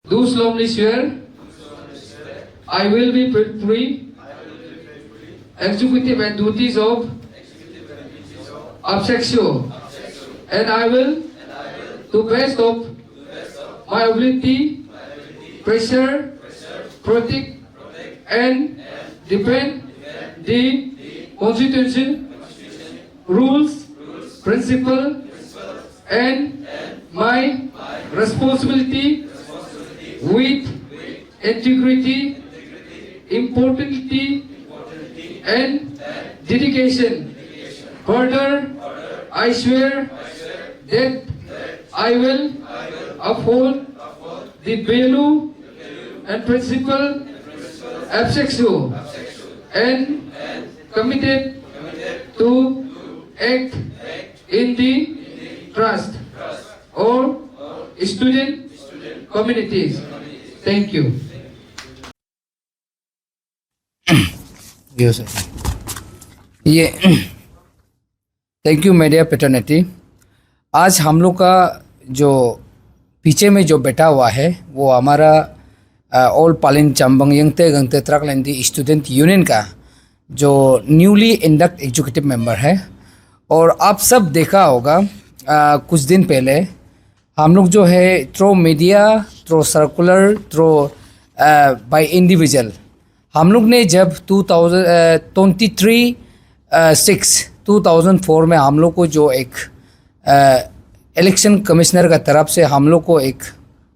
Do solemnly swear I will be faithfully executive and duties of Absexio, and I will, to best of my ability, preserve, protect, and defend the Constitution, rules, principle, and my responsibility with integrity, importantly, and dedication. Further, I swear that I will uphold the value and principle Absexio and committed to act in the trust or student communities. Thank you. ये thank you media paternity. आज हम लोग का जो पीछे में जो बैठा हुआ है वो हमारा ऑल पालिन चंबंग यंगते गंगते त्राकलैंडी स्टूडेंट यूनियन का जो न्यूली इंडक्ट एग्जीक्यूटिव मेंबर है। और आप सब देखा होगा कुछ दिन पहले हम लोग जो है through media, through circular, through by individual, हम लोग ने जब 2004 में हम लोग को जो एक इलेक्शन कमिश्नर का तरफ से हम लोग को एक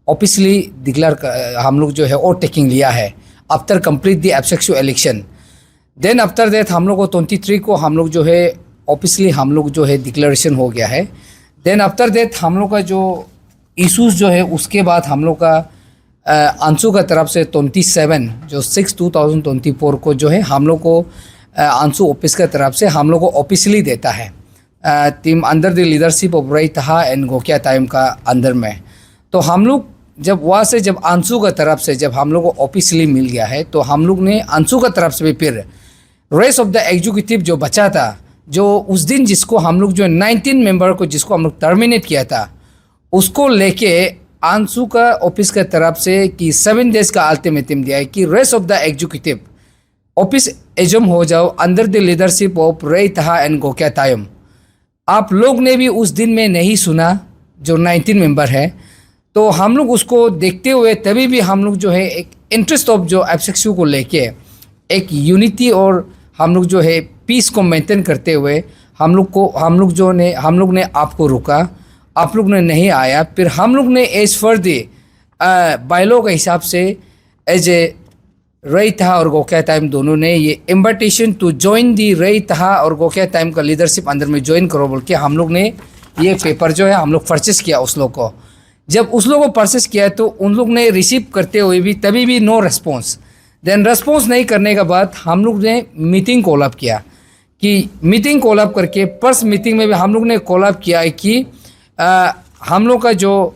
ऑफिशियली डिक्लेयर हम लोग जो है और टेकिंग लिया है आफ्टर कंप्लीट द एब्सेक्सो इलेक्शन। देन आफ्टर दैट हम लोग को 23 को हम लोग जो है ऑफिशियली हम लोग जो है डिक्लेरेशन हो गया है। देन आफ्टर दैट हम लोग का जो इश्यूज जो है उसके बाद हम लोग का आंसू का तरफ से 27 जो 6/2024 को जो है हम लोग को आंसू ऑफिस का तरफ से हम लोग को ऑफिशियली देता है team under the leadership of रई तहा एंड गोकिया टाइम का अंदर में। तो हम लोग जब वहाँ से जब आंसू का तरफ से जब हम लोग को ऑफिशियली मिल गया है तो हम लोग ने आंसू का तरफ से भी फिर रेस्ट ऑफ द एग्जीक्यूटिव जो बचा था, जो उस दिन जिसको हम लोग जो 19 मेंबर को जिसको हम लोग टर्मिनेट किया था, उसको लेके आंसू का ऑफिस का तरफ से कि 7 डेज का अल्टीमेटम दिया है कि rest of the executive office एजम हो जाओ अंडर द लीडरशिप ऑफ रई तहा एंड गोकिया तायम। आप लोग ने भी उस दिन में नहीं सुना जो 19 मेंबर है, तो हम लोग उसको देखते हुए तभी भी हम लोग जो है एक इंटरेस्ट ऑफ जो एब्सेक्सो को लेके एक यूनिटी और हम लोग जो है पीस को मेंटेन करते हुए हम लोग ने आपको रुका, आप लोग ने नहीं आया। फिर हम लोग ने एज फॉर द बायलॉ के हिसाब से एज ए रई तहा और गोकिया टाइम दोनों ने ये इन्विटेशन टू ज्वाइन दी रई तहा और गोकिया टाइम का लीडरशिप अंदर में ज्वाइन करो बोल के हम लोग ने ये पेपर जो है हम लोग परचेस किया उस लोग को। जब उस लोग को परचेस किया तो उन लोग ने रिसीव करते हुए भी तभी भी नो रिस्पॉन्स। देन रिस्पॉन्स नहीं करने के बाद हम लोग ने मीटिंग कॉल अप किया कि मीटिंग कॉल अप करके फर्स्ट मीटिंग में भी हम लोग ने कॉल अप किया है कि हम लोग का जो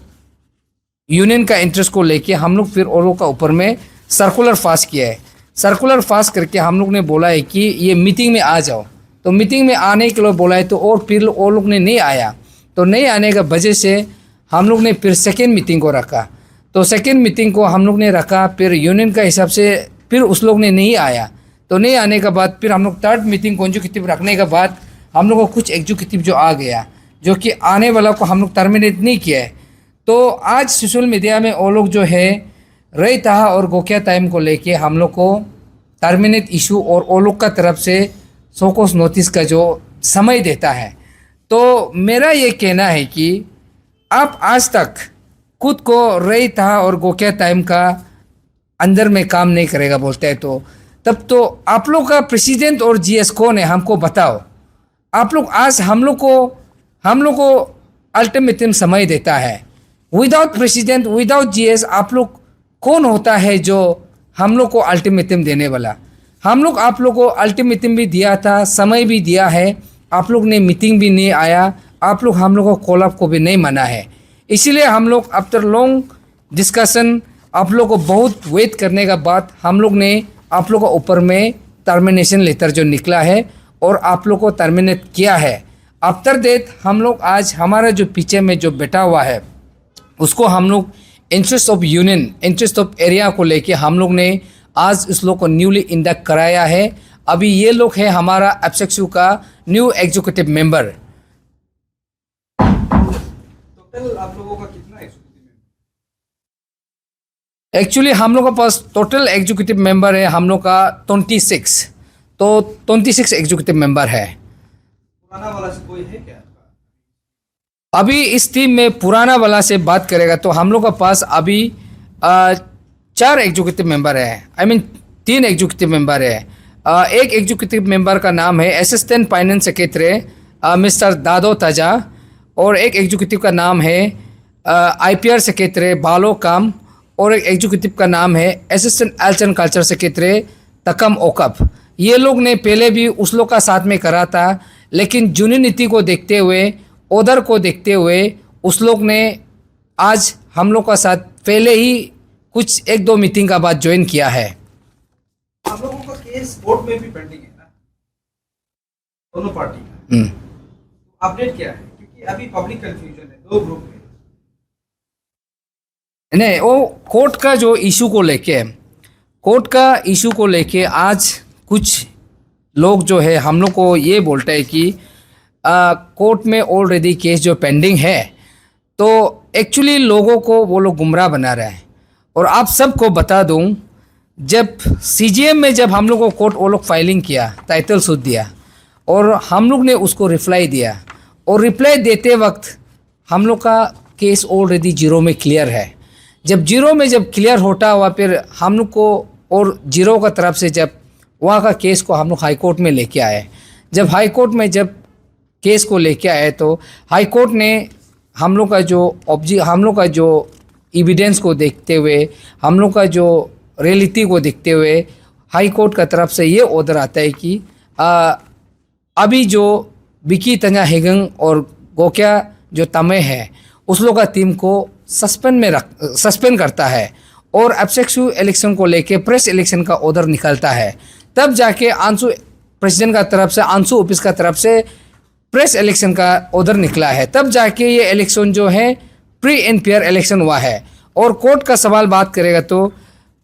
यूनियन का इंटरेस्ट को लेके हम लोग फिर और लोग का ऊपर में सर्कुलर पास किया है। सर्कुलर पास करके हम लोग ने बोला है कि ये मीटिंग में आ जाओ, तो मीटिंग में आने के लिए बोला है तो और फिर और लोग ने नहीं आया, तो नहीं आने का वजह से हम लोग ने फिर सेकेंड मीटिंग को रखा। तो सेकेंड मीटिंग को हम लोग ने रखा, फिर यूनियन का हिसाब से फिर उस लोग ने नहीं आया, तो नहीं आने के बाद फिर हम लोग थर्ड मीटिंग कॉन्जिक्यूटिव रखने के बाद हम लोग को कुछ एग्जीक्यूटिव जो आ गया जो कि आने वाला को हम लोग टर्मिनेट नहीं किया है। तो आज सोशल मीडिया में वो लोग जो है रई तहा और गोकिया टाइम को लेके हम लोग को टर्मिनेट इशू और वो लोग का तरफ से सोकोस नोटिस का जो समय देता है। तो मेरा ये कहना है कि आप आज तक खुद को रई तहा और गोकिया टाइम का अंदर में काम नहीं करेगा बोलते हैं, तो तब तो आप लोग का प्रेसिडेंट और जीएस कौन है हमको बताओ। आप लोग आज हम लोग को अल्टीमेटम समय देता है। विदाउट प्रेसिडेंट, विदाउट जीएस आप लोग कौन होता है जो हम लोग को अल्टीमेटम देने वाला? हम लोग आप लोग को अल्टीमेटम भी दिया था, समय भी दिया है, आप लोग ने मीटिंग भी नहीं आया, आप लोग हम लोग को कॉल अप को भी नहीं माना है। इसीलिए हम लोग आफ्टर लॉन्ग डिस्कशन आप लोग को बहुत वेट करने के बाद हम लोग ने आप लोग को ऊपर में टर्मिनेशन लेटर जो निकला है और आप लोग को टर्मिनेट किया है। आफ्टर दैट हम लोग आज हमारा जो पीछे में जो बैठा हुआ है उसको हम लोग interest of union, interest of area को लेके हम लोग ने आज इस लोग को न्यूली इंडक्ट कराया है। अभी ये लोग है हमारा एप्सेक्सू का न्यू एग्जीक्यूटिव मेंबर। टोटल आप लोगों का कितना एग्जीक्यूटिव मेंबर? एक्चुअली हम लोग के पास टोटल एग्जीक्यूटिव मेंबर है हम लोग का 26, तो 26 एग्जीक्यूटिव मेंबर है। पुराना वाला से कोई है क्या? अभी इस टीम में पुराना वाला से बात करेगा तो हम लोग के पास अभी 4 एग्जीक्यूटिव मेंबर है, आई मीन 3 एग्जीक्यूटिव मेंबर है। एक एग्जीक्यूटिव मेंबर का नाम है असिस्टेंट फाइनेंस सेक्रेटरी मिस्टर दादो ताजा, और एक एग्जीक्यूटिव का नाम है आईपीआर सेक्रेटरी बालो काम, और एक एग्जीक्यूटिव का नाम है assistant arts and culture secretary तकम ओकप। ये लोग ने पहले भी उस लोग का साथ में करा था, लेकिन जूनियर नीति को देखते हुए, ऑर्डर को देखते हुए उस लोग ने आज हम लोग का साथ पहले ही कुछ 1-2 मीटिंग का बाद ज्वाइन किया है। आप लोगों का केस कोर्ट में भी पेंडिंग है ना, दोनों पार्टी का। अपडेट क्या है? क्योंकि अभी पब्लिक कंफ्यूजन है, 2 ग्रुप में। नहीं, वो कोर्ट का जो इशू को लेके आज कुछ लोग जो है हम लोग को ये बोलते हैं कि कोर्ट में ऑलरेडी केस जो पेंडिंग है, तो एक्चुअली लोगों को वो लोग गुमराह बना रहे हैं। और आप सबको बता दूं, जब सीजीएम में जब हम लोग को कोर्ट वो लोग फाइलिंग किया, टाइटल सूट दिया, और हम लोग ने उसको रिप्लाई दिया, और रिप्लाई देते वक्त हम लोग का केस ऑलरेडी 0 में क्लियर है। जब 0 में जब क्लियर होता हुआ, फिर हम लोग को और 0 का तरफ से जब वहाँ का केस को हम लोग हाई कोर्ट में लेके आए, जब हाई कोर्ट में जब केस को लेके आए तो हाई कोर्ट ने हम लोग का जो एविडेंस को देखते हुए, हम लोग का जो रियलिटी को देखते हुए, हाई कोर्ट का तरफ से ये ऑर्डर आता है कि अभी जो बिकी तंजा हेगंग और गोक्या जो तमे है, उस लोग का टीम को सस्पेंड करता है, और एब्सेक्सू इलेक्शन को लेके प्रेस इलेक्शन का ऑर्डर निकलता है। तब जाके आंसू प्रेसिडेंट का तरफ से, आंसू ऑफिस का तरफ से प्रेस इलेक्शन का ऑर्डर निकला है। तब जाके ये इलेक्शन जो है प्री एंड फेयर इलेक्शन हुआ है। और कोर्ट का सवाल बात करेगा तो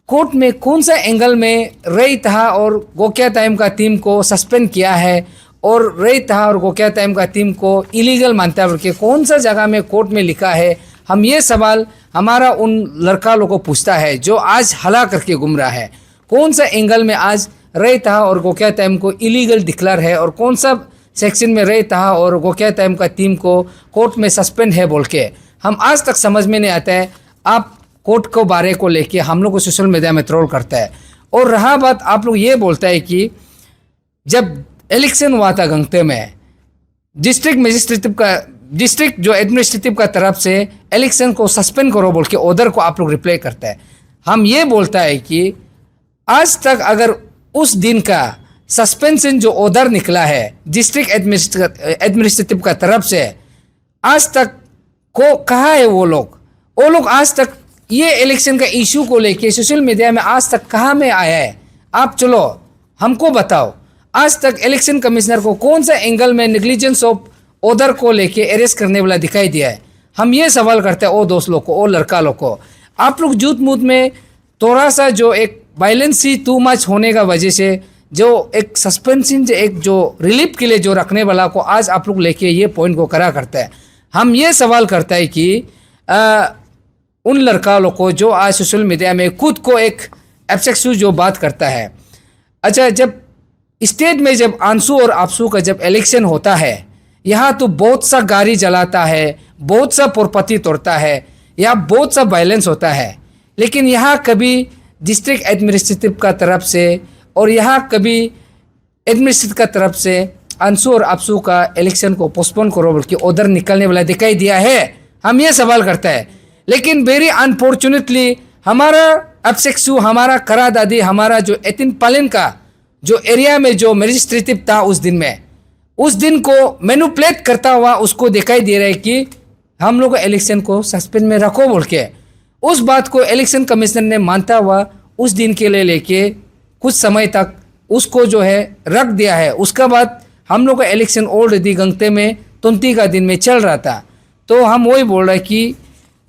कोर्ट में कौन सा एंगल में रई तहा और गोक्या टाइम का टीम को सस्पेंड किया है, और रई तहा और गोक्या टाइम का टीम को इलीगल मानता है करके कौन सा जगह में कोर्ट में लिखा है? हम ये सवाल हमारा उन लड़का लोगों को पूछता है जो आज हला करके घूम रहा है। कौन सा एंगल में आज रई तहा और गोक्या टाइम को इलीगल डिक्लेयर है, और कौन सा सेक्शन में रई तहा और गोक्या टाइम का टीम को कोर्ट में सस्पेंड है बोल के हम आज तक समझ में नहीं आता है। आप कोर्ट को बारे को लेके हम लोग को सोशल मीडिया में ट्रोल करता है। और रहा बात, आप लोग ये बोलता है कि जब इलेक्शन हुआ था गंगते में, डिस्ट्रिक्ट जो एडमिनिस्ट्रेटिव का तरफ से इलेक्शन को सस्पेंड करो बोल के ऑर्डर को आप लोग रिप्लाई करता है। हम ये बोलता है कि आज तक अगर उस दिन का सस्पेंशन जो ऑर्डर निकला है डिस्ट्रिक्ट एडमिनिस्ट्रेटिव का तरफ से, आज तक को कहाँ है वो लोग आज तक ये इलेक्शन का इशू को लेके सोशल मीडिया में आज तक कहाँ में आया है? आप चलो हमको बताओ, आज तक इलेक्शन कमिश्नर को कौन सा एंगल में नेग्लिजेंस ऑफ ऑर्डर को लेके अरेस्ट करने वाला दिखाई दिया है? हम ये सवाल करते हैं ओ दोस्त लोग को, ओ लड़का लोग को। आप लोग झूठ मूठ में थोड़ा सा जो एक वायलेंस ही टू मच होने का वजह से जो एक सस्पेंशन, एक जो रिलीफ के लिए जो रखने वाला को आज आप लोग लेके ये पॉइंट को करा करता है। हम ये सवाल करता है कि उन लड़का लोग को जो आज सोशल मीडिया में खुद को एक एब्सेक्सू जो बात करता है। अच्छा, जब स्टेट में जब आंसू और आपसू का जब इलेक्शन होता है, यहाँ तो बहुत सा गाड़ी जलाता है, बहुत सा प्रॉपर्टी तोड़ता है, यहाँ बहुत सा वायलेंस होता है, लेकिन यहाँ कभी डिस्ट्रिक्ट एडमिनिस्ट्रेटिव का तरफ से और यहाँ कभी एडमिनिस्ट्रेटिव का तरफ से आंसू और आपसू का इलेक्शन को पोस्टपोन करो बोल के ऑर्डर निकलने वाला दिखाई दिया है? हम ये सवाल करता है। लेकिन वेरी अनफॉर्चुनेटली हमारा एब्सेक्सू, हमारा करा दादी, हमारा जो 18 पालन का जो एरिया में जो मजिस्ट्रेटिव था उस दिन को मैनिपुलेट करता हुआ उसको दिखाई दे रहा है कि हम लोग इलेक्शन को सस्पेंड में रखो बोल के। उस बात को इलेक्शन कमिश्नर ने मानता हुआ उस दिन के लिए लेके कुछ समय तक उसको जो है रख दिया है। उसके बाद हम लोग का इलेक्शन ऑलरेडी गंगते में 29 का दिन में चल रहा था। तो हम वही बोल रहे हैं कि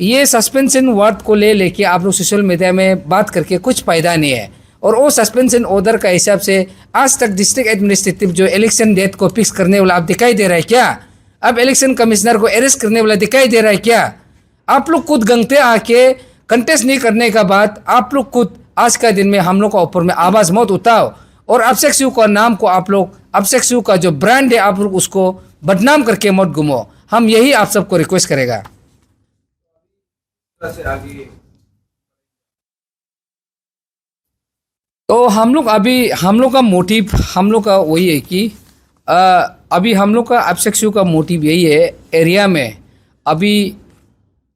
ये सस्पेंशन वर्ड को ले लेके आप लोग सोशल मीडिया में बात करके कुछ फायदा नहीं है। और वो सस्पेंशन ऑर्डर का हिसाब से आज तक डिस्ट्रिक्ट एडमिनिस्ट्रेटिव जो इलेक्शन डेट को फिक्स करने वाला आप दिखाई दे रहा है क्या? अब इलेक्शन कमिश्नर को अरेस्ट करने वाला दिखाई दे रहा है क्या? आप लोग खुद गंगते आके कंटेस्ट नहीं करने का बाद आप लोग खुद आज का दिन में हम लोग का ऊपर में आवाज़ मत उठाओ। और अभिषेक शिव का नाम को आप लोग, अभिषेक शिव का जो ब्रांड है आप लोग उसको बदनाम करके मत घूमो। हम यही आप सबको रिक्वेस्ट करेगा। से आगे तो हम लोग का मोटिव हम लोग का वही है कि अभी हम लोग का अभिषेक शिव का मोटिव यही है, एरिया में अभी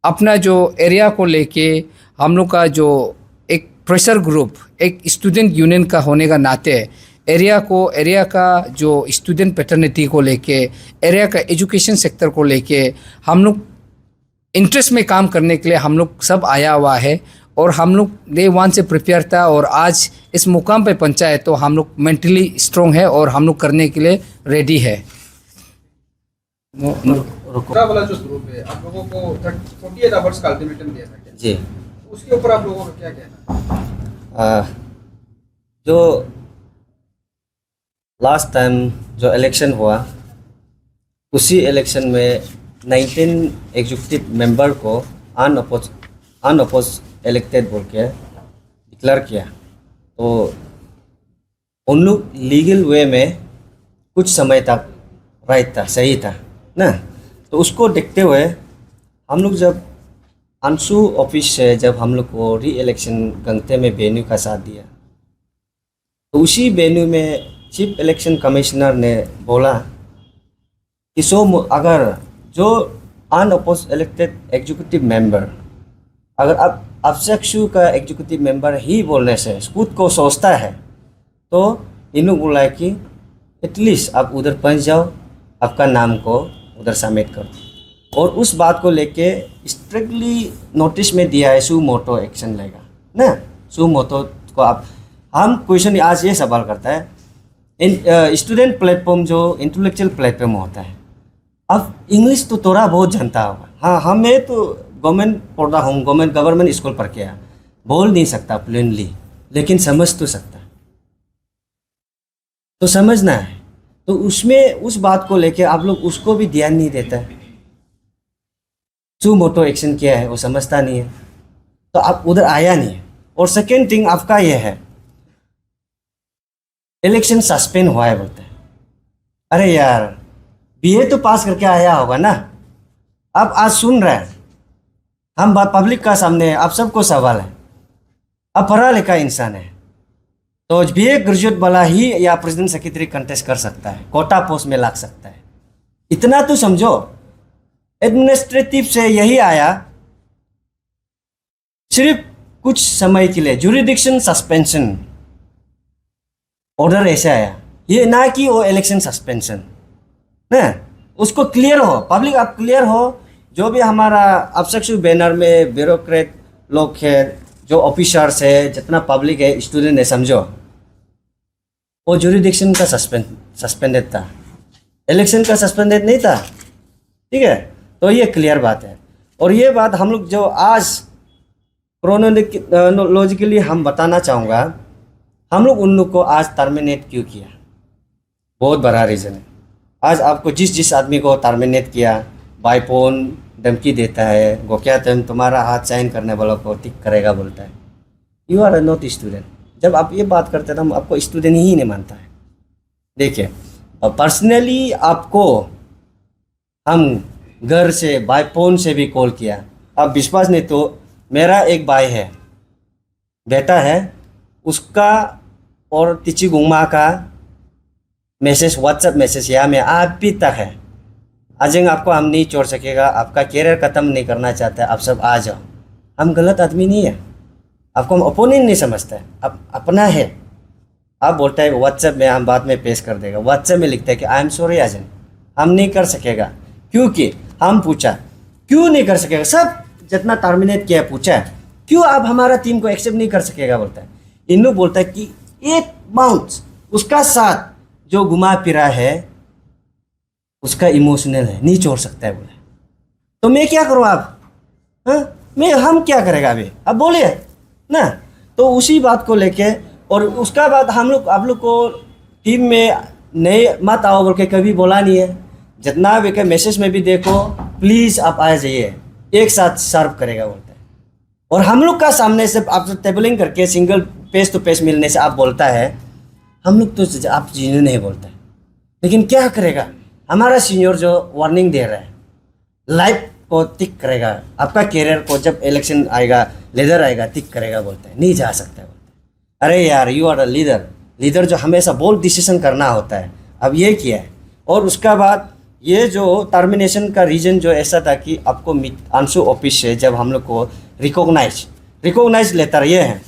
अपना जो एरिया को लेके हम लोग का जो एक प्रेशर ग्रुप, एक स्टूडेंट यूनियन का होने का नाते एरिया का जो स्टूडेंट पैटर्निटी को लेके, एरिया का एजुकेशन सेक्टर को लेके हम लोग इंटरेस्ट में काम करने के लिए हम लोग सब आया हुआ है। और हम लोग डे वन से प्रिपेयर था और आज इस मुकाम पे पहुंचा है, तो हम लोग मेंटली स्ट्रॉन्ग है और हम लोग करने के लिए रेडी है। दूसरा वाला जो ग्रुप है, आप लोगों को 48 आवर्स का अल्टीमेटम दिया था क्या? जी, उसके ऊपर आप लोगों का क्या कहना है? जो लास्ट टाइम जो इलेक्शन हुआ, उसी इलेक्शन में 19 एग्जीक्यूटिव मेंबर को अनअपोज इलेक्टेड बोल के डिक्लेयर किया। तो उन लोग लीगल वे में कुछ समय तक राइट था, सही था ना। तो उसको देखते हुए हम लोग जब अंशु ऑफिस से जब हम लोग को री इलेक्शन गंगते में वेन्यू का साथ दिया, तो उसी वेन्यू में चीफ इलेक्शन कमिश्नर ने बोला कि अगर जो अनअपोज इलेक्टेड एग्जीक्यूटिव मेंबर, अगर अब अभिषेक शिव का एग्जीक्यूटिव मेंबर ही बोलने से खुद को सोचता है, तो इन लोग बोला कि एटलीस्ट आप उधर पहुंच जाओ, आपका नाम को उधर सबमिट कर दो। और उस बात को लेके स्ट्रिक्टली नोटिस में दिया है, सू मोटो एक्शन लेगा ना। सू मोटो को आप हम क्वेश्चन आज ये सवाल करता है, स्टूडेंट प्लेटफॉर्म जो इंटेलेक्चुअल प्लेटफॉर्म होता है, अब इंग्लिश तो थोड़ा बहुत जानता होगा। हाँ, हमें तो गवर्नमेंट पढ़ा हूँ, गवर्नमेंट स्कूल पढ़ के आया, बोल नहीं सकता प्लेनली, लेकिन समझ तो सकता। तो समझना है, तो उसमें उस बात को लेके आप लोग उसको भी ध्यान नहीं देता है। जो मोटो एक्शन किया है वो समझता नहीं है, तो आप उधर आया नहीं है। और सेकेंड थिंग आपका यह है, इलेक्शन सस्पेंड हुआ है बोलते हैं। अरे यार, बीए तो पास करके आया होगा ना। अब आज सुन रहे हैं हम बात पब्लिक का सामने है, आप सबको सवाल है। अब पढ़ा लिखा इंसान है, तो बीए ग्रेजुएट वाला ही या प्रेसिडेंट सेक्रेटरी कंटेस्ट कर सकता है, कोटा पोस्ट में लग सकता है। इतना तो समझो। एडमिनिस्ट्रेटिव से यही आया, सिर्फ कुछ समय के लिए जुरिडिक्शन सस्पेंशन ऑर्डर ऐसे आया, ये ना कि वो इलेक्शन सस्पेंशन ना। उसको क्लियर हो, पब्लिक आप क्लियर हो। जो भी हमारा अभिषेक बैनर में ब्यूरोक्रेट लोग है, जो ऑफिसर्स है, जितना पब्लिक है, स्टूडेंट है, समझो वो जुरिडिक्शन का सस्पेंडेड था, इलेक्शन का सस्पेंडेड नहीं था। ठीक है, तो ये क्लियर बात है। और ये बात हम लोग जो आज क्रोनोलॉजिकली हम बताना चाहूँगा, हम लोग उन लोग को आज टर्मिनेट क्यों किया, बहुत बड़ा रीज़न है। आज आपको जिस आदमी को टर्मिनेट किया, बाय फोन धमकी देता है, गोक्या तुम्हारा हाथ साइन करने वालों को टिक करेगा बोलता है, यू आर नॉट स्टूडेंट। जब आप ये बात करते हैं तो हम आपको स्टूडेंट ही नहीं मानता है। देखिए, पर्सनली आपको हम घर से बाय फोन से भी कॉल किया, आप विश्वास नहीं तो मेरा एक भाई है, बेटा है, उसका और तिची गुंगमा का मैसेज, व्हाट्सएप मैसेज यहाँ में अभी तक है। अजंग आपको हम नहीं छोड़ सकेगा, आपका कैरियर ख़त्म नहीं करना चाहता, आप सब आ जाओ। हम गलत आदमी नहीं है, आपको हम अपोनेंट नहीं समझता है, आप अपना है। आप बोलता है व्हाट्सएप में हम बाद में पेश कर देगा, व्हाट्सएप में लिखता है कि आई एम सॉरी अजंग, हम नहीं कर सकेगा। क्योंकि हम पूछा क्यों नहीं कर सकेगा, सब जितना टर्मिनेट किया पूछा क्यों आप हमारा टीम को एक्सेप्ट नहीं कर सकेगा बोलता है। इन लोग बोलता है कि एक माउंट उसका साथ जो घुमा फिरा है उसका इमोशनल है, नहीं छोड़ सकता है बोले। तो मैं क्या करूँ, आप हाँ, मैं हम क्या करेगा अभी, अब बोलिए ना। तो उसी बात को लेके और उसका बाद हम लोग आप लोग को टीम में नए मत आओ बोल के कभी बोला नहीं है। जितना भी के मैसेज में भी देखो, प्लीज़ आप आ जाइए, एक साथ सर्व करेगा बोलते हैं। और हम लोग का सामने से आप टेबलिंग करके सिंगल पेज टू पेज मिलने से आप बोलता है, हम लोग तो आप जीने नहीं बोलते हैं। लेकिन क्या करेगा, हमारा सीनियर जो वार्निंग दे रहा है, लाइफ को टिक करेगा, आपका कैरियर को जब इलेक्शन आएगा, लीडर आएगा, टिक करेगा बोलते हैं, नहीं जा सकता बोलते हैं। अरे यार, you are a leader, leader जो हमेशा बोल्ड डिसीजन करना होता है, अब ये किया है। और उसका बाद ये जो टर्मिनेशन का रीज़न जो ऐसा था कि आपको अंशु ऑफिस से जब हम लोग को रिकॉग्नाइज लेटर ये है,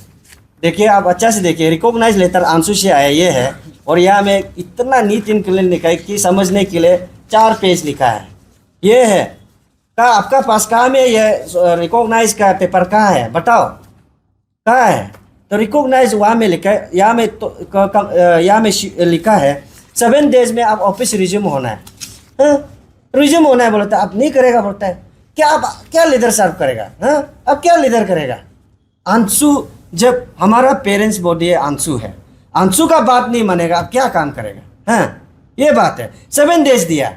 देखिए आप अच्छा से देखिए, रिकॉग्नाइज लेटर अंशु से आया ये है। और यहाँ में इतना नीट एंड क्लीन लिखा है कि समझने के लिए 4 पेज लिखा है, ये है। कहाँ आपका पास कहाँ में ये रिकॉग्नाइज का पेपर कहाँ है, बताओ कहाँ है। तो रिकॉग्नाइज वहाँ में लिखा है, यहाँ में तो यहाँ में लिखा है 7 डेज में आप ऑफिस रिज्यूम होना है। रिज्यूम होना है बोलता है, आप नहीं करेगा बोलता है। क्या आप क्या लीडर सर्व करेगा, हाँ अब क्या लीडर करेगा। अंशु, जब हमारा पेरेंट्स बॉडी है, अंशु का बात नहीं मानेगा, अब क्या काम करेगा। हाँ ये बात है। 7 डेज दिया,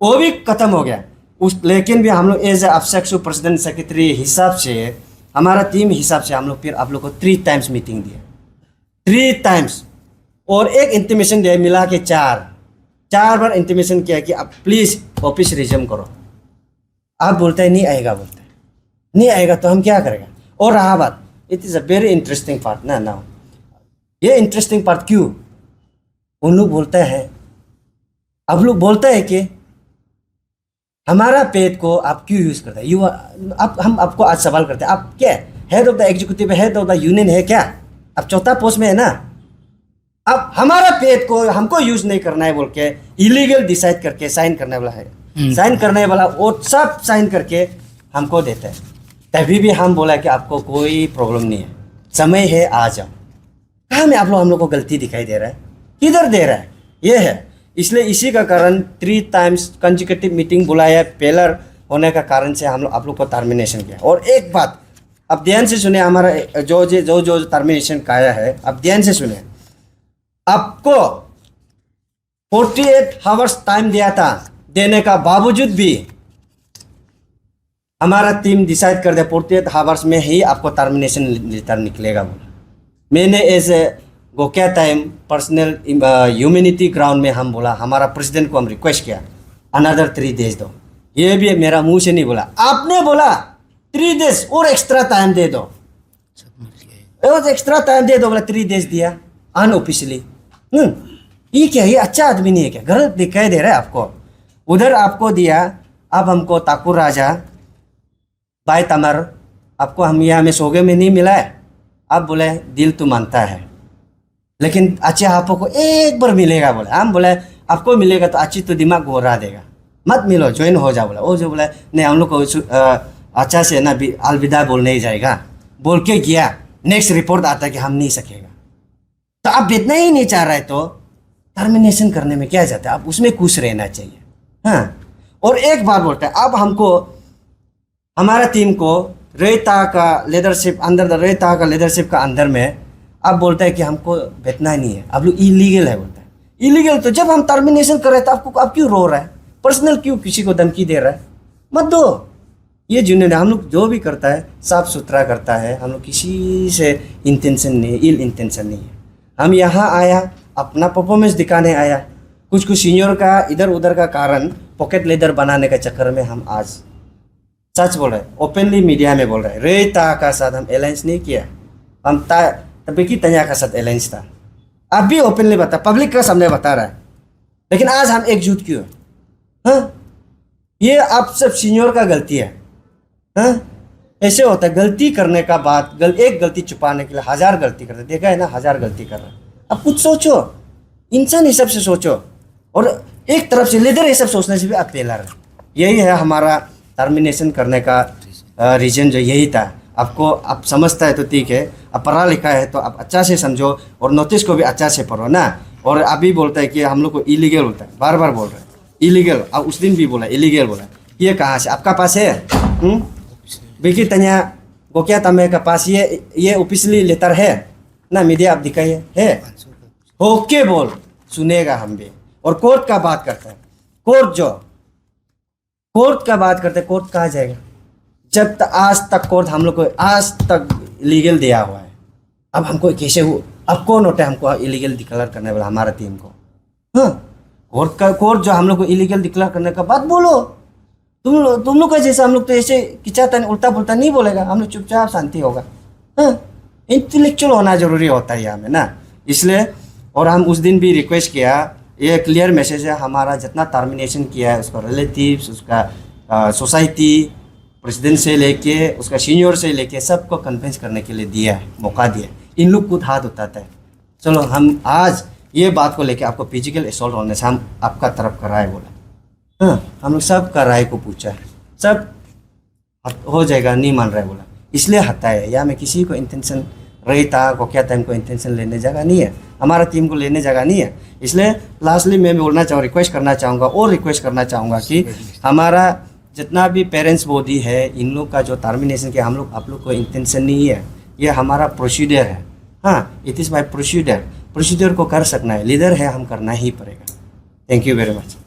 वो भी खत्म हो गया लेकिन भी हम लोग एज ए अफसेक्सु प्रेसिडेंट सेक्रेटरी हिसाब से, हमारा टीम हिसाब से हम लोग फिर आप लोग को 3 टाइम्स मीटिंग दिया, 3 टाइम्स। और एक इंटीमेशन दिया, मिला के 4 बार इंटीमेशन किया कि आप प्लीज़ ऑफिस रिज्यूम करो। आप बोलते हैं नहीं आएगा, बोलते हैं नहीं आएगा, तो हम क्या करेगा। और रहा बात, it is a very interesting part ना। ये इंटरेस्टिंग पार्ट क्यों, उन लोग बोलते हैं, अब लोग बोलते हैं कि हमारा पेड को आप क्यों यूज़ करते हैं। आप हम आपको आज सवाल करते हैं, आप क्या head of the executive, head of the union है क्या, आप चौथा पोस्ट में है ना। अब हमारा पेड को हमको यूज़ नहीं करना है बोल के इलीगल डिसाइड करके साइन करने वाला है, साइन करने वाला वो सब साइन करके हमको देते हैं। तभी भी हम बोला कि आपको कोई प्रॉब्लम नहीं है, समय है आ जाओ। कहाँ में आप लोग हम लोग को गलती दिखाई दे रहा है, किधर दे रहा है, ये है। इसलिए इसी का कारण 3 टाइम्स कंजिक्यूटिव मीटिंग बुलाया, फेलर होने का कारण से हम लोग आप लोग को टर्मिनेशन किया। और एक बात अब ध्यान से सुने, हमारा जो टर्मिनेशन काया है, अब ध्यान से सुने। आपको 48 आवर्स टाइम दिया था, देने का बावजूद भी हमारा टीम डिसाइड कर दिया 48 आवर्स में ही आपको टर्मिनेशन लेटर निकलेगा बोला। मैंने एज ए गोक्या टाइम पर्सनल ह्यूमैनिटी ग्राउंड में हम बोला, हमारा प्रेसिडेंट को हम रिक्वेस्ट किया अनदर 3 डेज दो। ये भी मेरा मुंह से नहीं बोला, आपने बोला 3 डेज और एक्स्ट्रा टाइम दे दो, एक्स्ट्रा टाइम दे दो बोला, 3 डेज दिया अनऑफिशियली। ये क्या, ये अच्छा आदमी नहीं है क्या, गलत दिखाई दे रहा है आपको। उधर आपको दिया, अब हमको ताकुर राजा बाय तमर आपको हम यहाँ में सोगे में नहीं मिला है। आप बोले दिल तो मानता है, लेकिन अच्छे आपको को एक बार मिलेगा बोले। हम बोले आपको मिलेगा तो अच्छी तो दिमाग घोरा देगा, मत मिलो, ज्वाइन हो जाओ बोला। वो जो बोला नहीं हम लोग को अच्छा से ना अलविदा बोलने ही जाएगा, बोल के गया। नेक्स्ट रिपोर्ट आता कि हम नहीं सकेगा। तो आप इतना ही नहीं चाह रहे तो टर्मिनेशन करने में क्या जाता है, आप उसमें खुश रहना चाहिए। हाँ, और एक बार बोलता है, अब हमको हमारा टीम को रेता का लीडरशिप अंदर, रेता का लीडरशिप का अंदर में अब बोलता है कि हमको बैठना नहीं है, अब लोग इलीगल है बोलता है। इलीगल तो जब हम टर्मिनेशन कर रहे थे आपको, आप क्यों रो रहा है, पर्सनल क्यों किसी को धमकी दे रहा है, मत दो। ये जूनियर हम लोग जो भी करता है साफ सुथरा करता है, हम लोग किसी से इंटेंशन नहीं, इल इंटेंशन नहीं है। हम यहाँ आया अपना परफॉर्मेंस दिखाने आया, कुछ सीनियर का इधर उधर का कारण पॉकेट लीडर बनाने के चक्कर में हम आज सच बोल रहे हैं, ओपनली मीडिया में बोल रहे हैं, रेता का साथ हम अलायंस नहीं किया, हम तबकी तनिया का साथ अलायंस था। आप भी ओपनली बता, पब्लिक का सामने बता रहा है, लेकिन आज हम एकजुट क्यों? हाँ, ये आप सब सीनियर का गलती है। हाँ, ऐसे होता है, गलती करने का बाद एक गलती छुपाने के लिए 1000 गलती करते, देखा है ना, 1000 गलती कर रहा है। अब कुछ सोचो, इंसान हिसाब से सोचो, और एक तरफ से लीडर हिसाब सोचने से भी आप फेलर है। यही है हमारा टर्मिनेशन करने का रीजन, जो यही था। आपको आप समझता है तो ठीक है, आप पढ़ा लिखा है तो आप अच्छा से समझो और नोटिस को भी अच्छा से पढ़ो ना। और अभी बोलता है कि हम लोग को इलीगल होता है, बार बार बोल रहे हैं इलीगल, और उस दिन भी बोला इलीगल बोला, ये कहाँ से आपका पास है? बिल्कुल तनिया गोकिया तमे का पास ये ऑफिशियली लेटर है ना, मीडिया आप दिखाइए है, ओके बोल सुनेगा हम भी। और कोर्ट का बात करता है, कोर्ट का बात करते हैं, कोर्ट कहाँ जाएगा जब तक आज तक कोर्ट हम लोग को आज तक इलीगल दिया हुआ है। अब हमको कैसे हो, अब कौन होता है हमको इलीगल डिक्लेयर करने वाला हमारा टीम को? हाँ, कोर्ट जो हम लोग को इलीगल डिक्लेयर करने का बात बोलो। तुम लोग का जैसे हम लोग तो ऐसे किचाता उल्टा पुल्टा नहीं बोलेगा, हम लोग चुपचाप शांति होगा। हाँ, इंटेलेक्चुअल होना जरूरी होता है यहाँ में ना, इसलिए। और हम उस दिन भी रिक्वेस्ट किया, ये क्लियर मैसेज है, हमारा जितना टर्मिनेशन किया है उसका रिलेटिव्स, उसका सोसाइटी, प्रेसिडेंट से लेके उसका सीनियर से लेके सबको कन्विंस करने के लिए दिया है, मौका दिया। इन लोग खुद हाथ उठाते हैं। चलो हम आज ये बात को लेके आपको फिजिकल असॉल्ट होने से हम आपका तरफ का राय बोला। हाँ, हम लोग सब का राय को पूछा है, सब हो जाएगा, नहीं मान रहा है बोला, इसलिए हटाया है। या मैं किसी को इंटेंशन रहता को क्या टाइम को इंटेंशन लेने जगह नहीं है, हमारा टीम को लेने जगह नहीं है। इसलिए लास्टली मैं बोलना चाहूँ, रिक्वेस्ट करना चाहूँगा कि हमारा जितना भी पेरेंट्स बॉडी है, इन लोग का जो टर्मिनेशन किया, हम लोग आप लोग को इंटेंशन नहीं है, ये हमारा प्रोसीजर है। हाँ, इट इज़ माई प्रोसीजर को कर सकना है, लीडर है, हम करना ही पड़ेगा। Thank you very much.